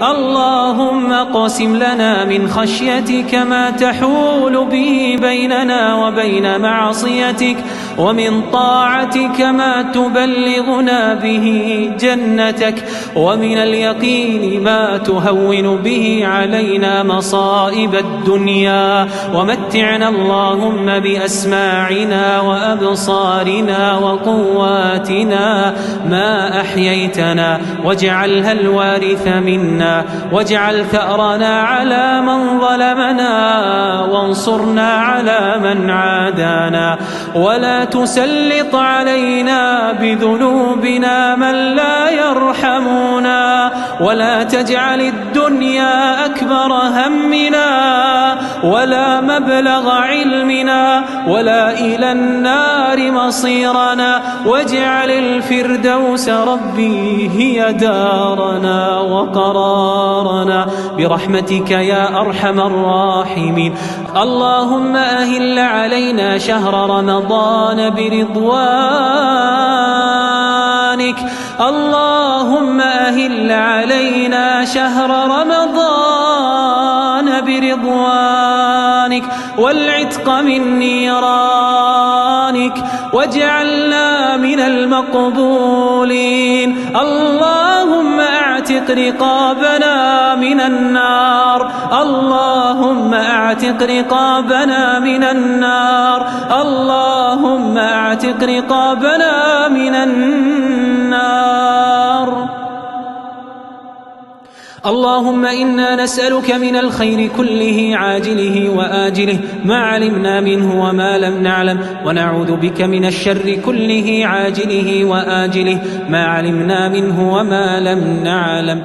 اللهم اقسم لنا من خشيتك ما تحول به بيننا وبين معصيتك، ومن طاعتك ما تبلغنا به جنتك، ومن اليقين ما تهون به علينا مصائب الدنيا. ومتعنا اللهم بأسماعنا وأبصارنا وقواتنا ما أحييتنا، واجعلها الوارث منا، واجعل ثأرنا على من ظلمنا، وانصرنا على من عادانا، ولا تسلط علينا بذنوبنا من لا يرحمنا، ولا تجعل الدنيا أكبر همنا ولا مبلغ علمنا ولا إلى النار مصيرنا، واجعل الفردوس ربي هي دارنا وقرارنا برحمتك يا أرحم الراحمين. اللهم أهل علينا شهر رمضان برضوانك، اللهم أهل علينا شهر رمضان برضوانك والعتق من نيرانك، واجعلنا من المقبولين. اللهم اعتق رقابنا من النار، اللهم اعتق رقابنا من النار، اللهم اعتق رقابنا من النار. اللهم إنا نسألك من الخير كله عاجله وآجله ما علمنا منه وما لم نعلم، ونعوذ بك من الشر كله عاجله وآجله ما علمنا منه وما لم نعلم.